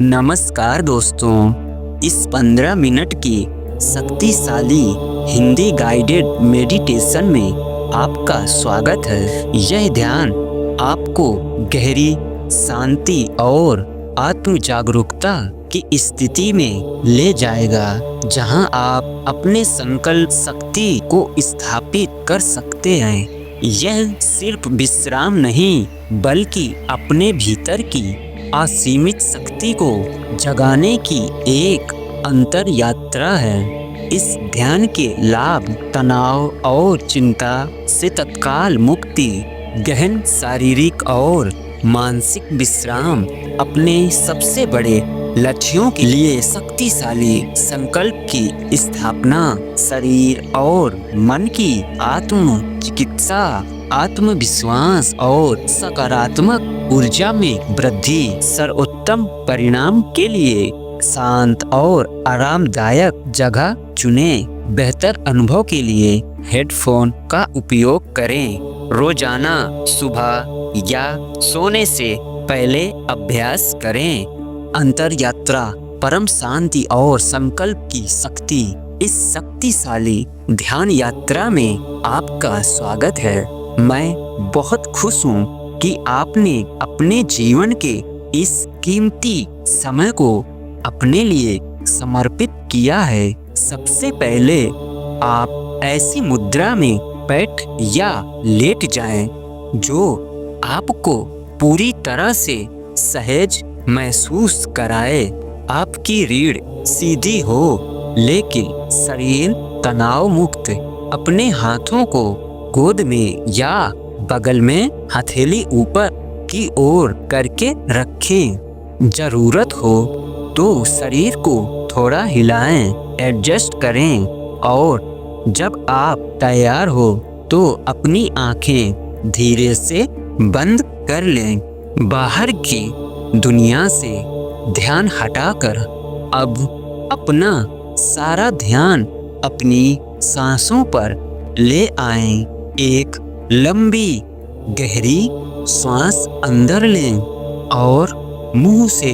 नमस्कार दोस्तों, इस 15 मिनट की शक्तिशाली हिंदी गाइडेड मेडिटेशन में आपका स्वागत है। यह ध्यान आपको गहरी शांति और आत्म जागरूकता की स्थिति में ले जाएगा, जहां आप अपने संकल्प शक्ति को स्थापित कर सकते हैं। यह सिर्फ विश्राम नहीं, बल्कि अपने भीतर की असीमित शक्ति को जगाने की एक अंतर यात्रा है। इस ध्यान के लाभ तनाव और चिंता से तत्काल मुक्ति, गहन शारीरिक और मानसिक विश्राम, अपने सबसे बड़े लक्ष्यों के लिए शक्तिशाली संकल्प की स्थापना, शरीर और मन की आत्म चिकित्सा, आत्मविश्वास और सकारात्मक ऊर्जा में वृद्धि, सर्वोत्तम परिणाम के लिए शांत और आरामदायक जगह चुनें। बेहतर अनुभव के लिए हेडफोन का उपयोग करें। रोजाना सुबह या सोने से पहले अभ्यास करें। अंतर यात्रा, परम शांति और संकल्प की शक्ति। इस शक्तिशाली ध्यान यात्रा में आपका स्वागत है। मैं बहुत खुश हूँ कि आपने अपने जीवन के इस कीमती समय को अपने लिए समर्पित किया है। सबसे पहले आप ऐसी मुद्रा में बैठ या लेट जाएं, जो आपको पूरी तरह से सहज महसूस कराए। आपकी रीढ़ सीधी हो, लेकिन शरीर तनाव मुक्त। अपने हाथों को गोद में या बगल में हथेली ऊपर की ओर करके रखें। जरूरत हो तो शरीर को थोड़ा हिलाएं, एडजस्ट करें, और जब आप तैयार हो तो अपनी आंखें धीरे से बंद कर लें। बाहर की दुनिया से ध्यान हटाकर अब अपना सारा ध्यान अपनी सांसों पर ले आएं। एक लंबी गहरी सांस अंदर लें और मुंह से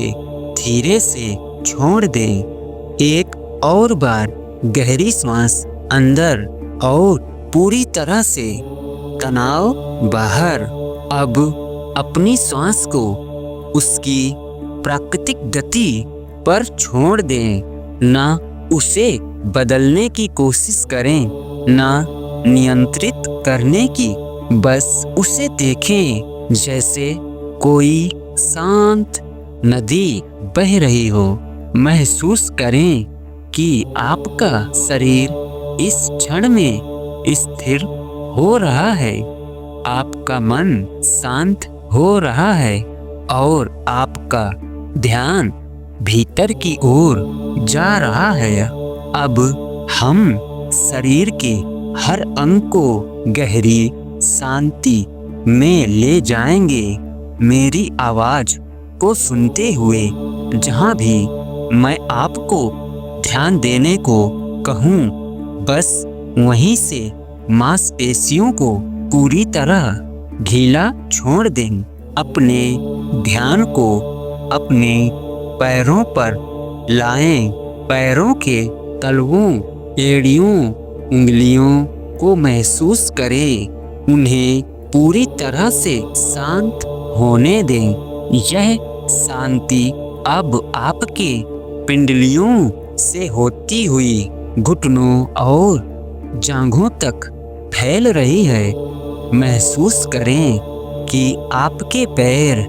धीरे से छोड़ दें। एक और बार गहरी सांस अंदर और पूरी तरह से तनाव बाहर। अब अपनी सांस को उसकी प्राकृतिक गति पर छोड़ दें। ना उसे बदलने की कोशिश करें, ना नियंत्रित करने की, बस उसे देखें जैसे कोई शांत नदी बह रही हो। महसूस करें कि आपका शरीर इस क्षण में स्थिर हो रहा है, आपका मन शांत हो रहा है और आपका ध्यान भीतर की ओर जा रहा है। अब हम शरीर के हर अंग को गहरी शांति में ले जाएंगे। मेरी आवाज को सुनते हुए जहां भी मैं आपको ध्यान देने को कहूं, बस वहीं से मांसपेशियों को पूरी तरह ढीला छोड़ दें। अपने ध्यान को अपने पैरों पर लाएं। पैरों के तलवों, एड़ियों, उंगलियों को महसूस करें। उन्हें पूरी तरह से शांत होने दें। यह शांति अब आपके पिंडलियों से होती हुई घुटनों और जांघों तक फैल रही है। महसूस करें कि आपके पैर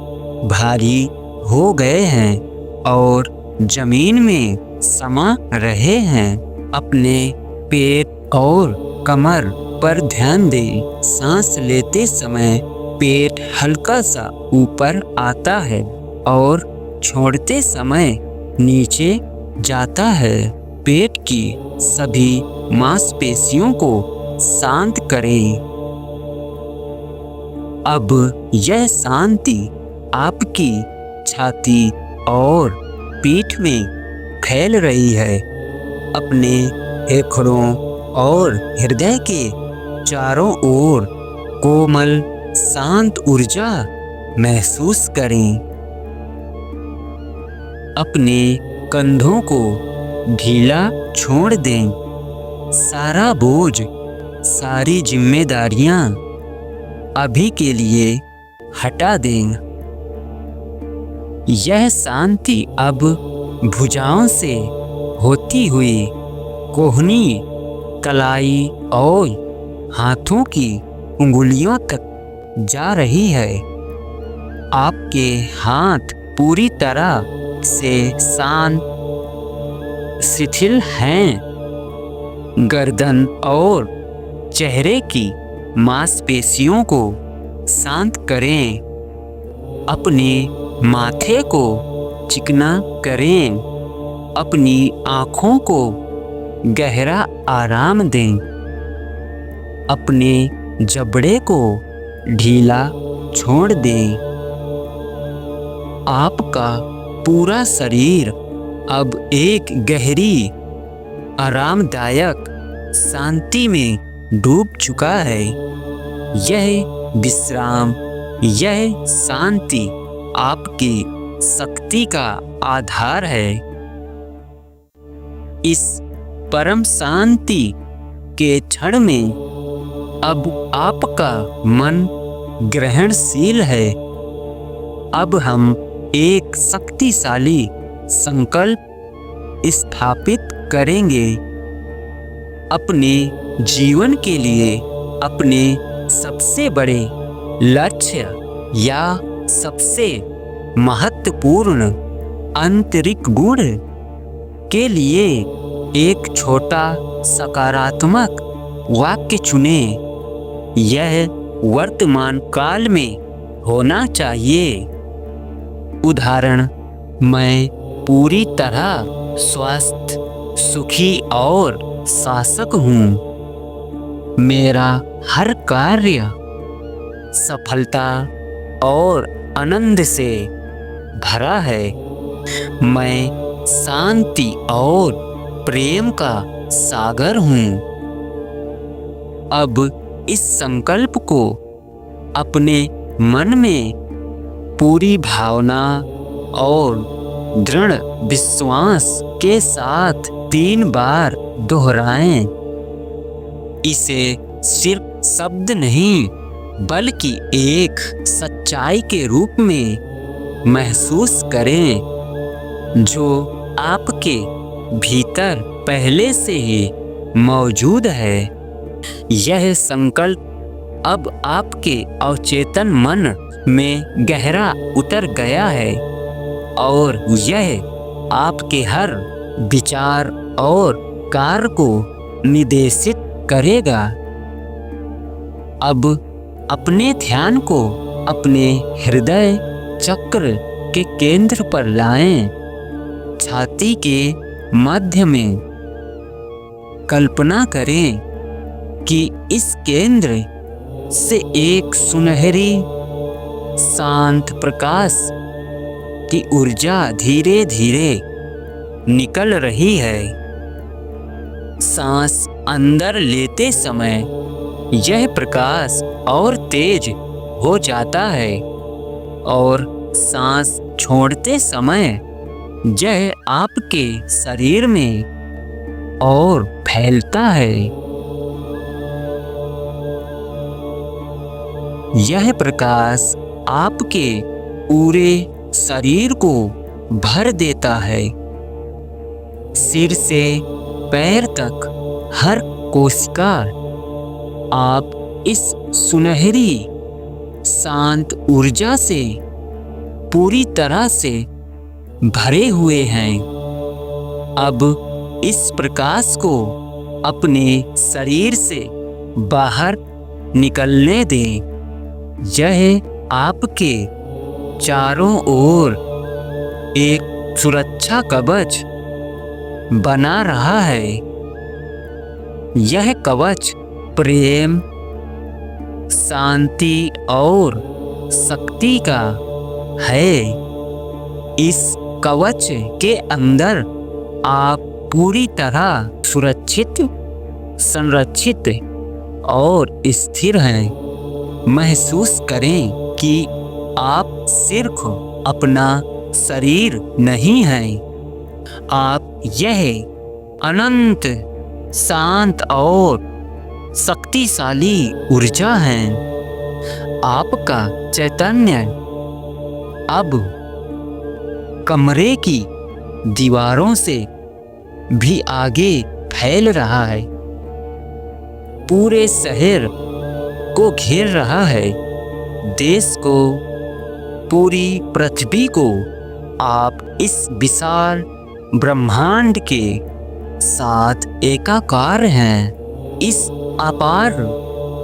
भारी हो गए हैं और जमीन में समा रहे हैं। अपने पेट और कमर पर ध्यान दें। सांस लेते समय पेट हल्का सा ऊपर आता है और छोड़ते समय नीचे जाता है। पेट की सभी मांसपेशियों को शांत करें। अब यह शांति आपकी छाती और पीठ में फैल रही है। अपने फेफड़ों और हृदय के चारों ओर कोमल शांत ऊर्जा महसूस करें। अपने कंधों को ढीला छोड़ दें। सारा बोझ, सारी जिम्मेदारियां अभी के लिए हटा दें। यह शांति अब भुजाओं से होती हुई कोहनी, कलाई और हाथों की उंगलियों तक जा रही है। आपके हाथ पूरी तरह से शांत, शिथिल हैं। गर्दन और चेहरे की मांसपेशियों को शांत करें। अपने माथे को चिकना करें। अपनी आँखों को गहरा आराम दें। अपने जबड़े को ढीला छोड़ दें। आपका पूरा शरीर अब एक गहरी, आरामदायक शांति में डूब चुका है। यह विश्राम, यह शांति आपकी शक्ति का आधार है। इस परम शांति के क्षण में अब आपका मन ग्रहणशील है। अब हम एक शक्तिशाली संकल्प स्थापित करेंगे। अपने जीवन के लिए अपने सबसे बड़े लक्ष्य या सबसे महत्वपूर्ण आंतरिक गुण के लिए एक छोटा सकारात्मक वाक्य चुनें। यह वर्तमान काल में होना चाहिए। उदाहरण, मैं पूरी तरह स्वस्थ, सुखी और शासक हूँ। मेरा हर कार्य सफलता और आनंद से भरा है। मैं शांति और प्रेम का सागर हूँ। अब इस संकल्प को अपने मन में पूरी भावना और दृढ़ विश्वास के साथ 3 बार दोहराएं। इसे सिर्फ शब्द नहीं, बल्कि एक सच्चाई के रूप में महसूस करें, जो आपके भीतर पहले से ही मौजूद है। यह संकल्प अब आपके अवचेतन मन में गहरा उतर गया है और यह आपके हर विचार और कार्य को निर्देशित करेगा। अब अपने ध्यान को अपने हृदय चक्र के केंद्र पर लाएं। छाती के मध्य में कल्पना करें कि इस केंद्र से एक सुनहरी, शांत प्रकाश की ऊर्जा धीरे धीरे निकल रही है। सांस अंदर लेते समय यह प्रकाश और तेज हो जाता है और सांस छोड़ते समय यह आपके शरीर में और फैलता है। यह प्रकाश आपके पूरे शरीर को भर देता है। सिर से पैर तक हर कोशिका आप इस सुनहरी शांत ऊर्जा से पूरी तरह से भरे हुए हैं। अब इस प्रकाश को अपने शरीर से बाहर निकलने दें। यह आपके चारों ओर एक सुरक्षा कवच बना रहा है। यह कवच प्रेम, शांति और शक्ति का है। इस कवच के अंदर आप पूरी तरह सुरक्षित, संरक्षित और स्थिर हैं। महसूस करें कि आप सिर्फ अपना शरीर नहीं हैं। आप यह अनंत, शांत और शक्तिशाली ऊर्जा हैं। आपका चैतन्य अब कमरे की दीवारों से भी आगे फैल रहा है, पूरे शहर को घेर रहा है, देश को, पूरी पृथ्वी को। आप इस विशाल ब्रह्मांड के साथ एकाकार हैं। इस अपार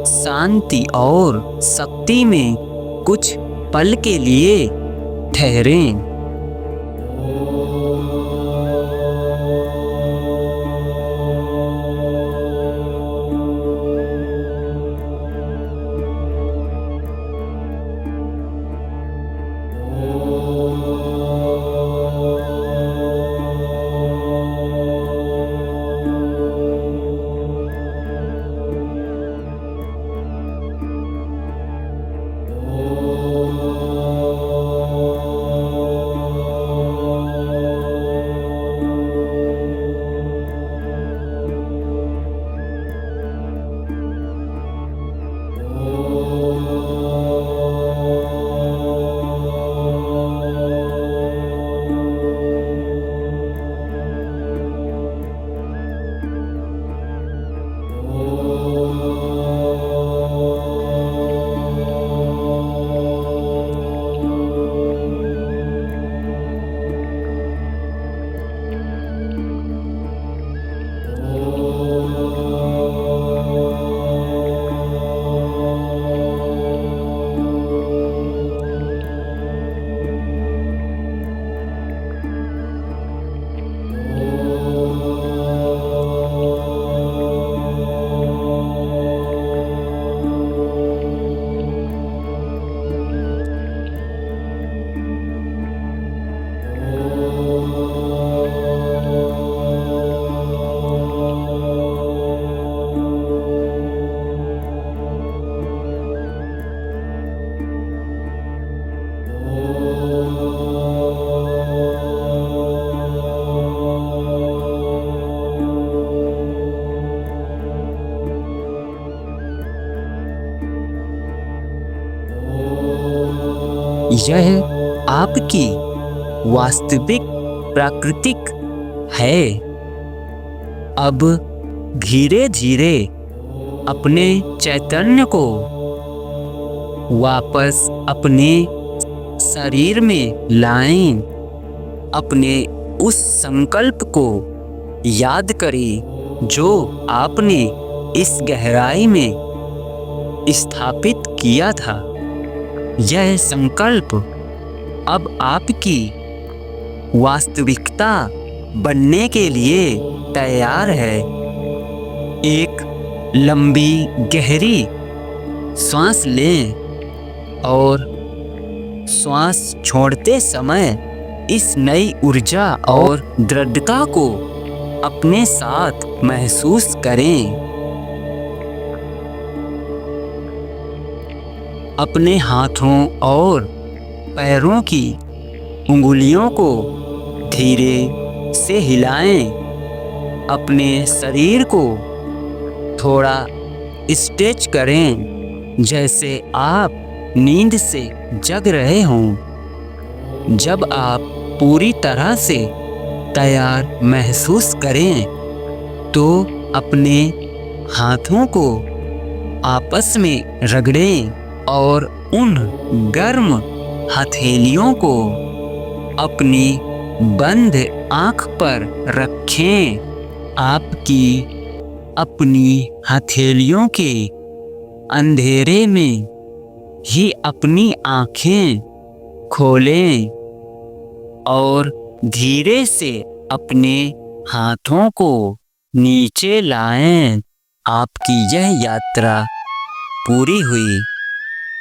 शांति और शक्ति में कुछ पल के लिए ठहरें। यह आपकी वास्तविक प्राकृतिक है। अब धीरे धीरे अपने चैतन्य को वापस अपने शरीर में लाएं। अपने उस संकल्प को याद करें जो आपने इस गहराई में स्थापित किया था। यह संकल्प अब आपकी वास्तविकता बनने के लिए तैयार है। एक लंबी गहरी सांस लें और श्वास छोड़ते समय इस नई ऊर्जा और दृढ़ता को अपने साथ महसूस करें। अपने हाथों और पैरों की उंगलियों को धीरे से हिलाएं। अपने शरीर को थोड़ा स्ट्रेच करें जैसे आप नींद से जग रहे हों। जब आप पूरी तरह से तैयार महसूस करें तो अपने हाथों को आपस में रगड़ें और उन गर्म हथेलियों को अपनी बंद आँख पर रखें। आपकी अपनी हथेलियों के अंधेरे में ही अपनी आँखें खोलें और धीरे से अपने हाथों को नीचे लाएं। आपकी यह यात्रा पूरी हुई।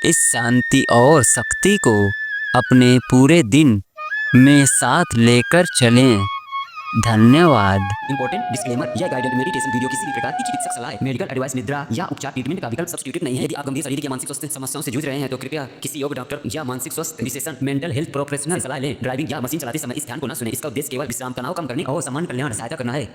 इस शांति और शक्ति को अपने पूरे दिन में साथ लेकर चलें। धन्यवाद। इंपॉर्टेंट डिस्क्लेमर, यह गाइडेड मेडिटेशन वीडियो किसी भी प्रकार की चिकित्सक सलाह, मेडिकल एडवाइस, निद्रा या उपचार ट्रीटमेंट का विकल्प सब्स्टिट्यूट नहीं है। यदि आप गंभीर शारीरिक या मानसिक स्वास्थ्य समस्याओं से जूझ रहे हैं तो कृपया किसी योग्य डॉक्टर या मानसिक स्वास्थ्य विशेषज्ञ मेंटल हेल्थ प्रोफेशनल सलाह लें। ड्राइविंग या मशीन चलाते समय इस ध्यान को न सुने। इसका उद्देश्य केवल विश्राम, तनाव कम करने और सामान्य कल्याण सहायता करना है।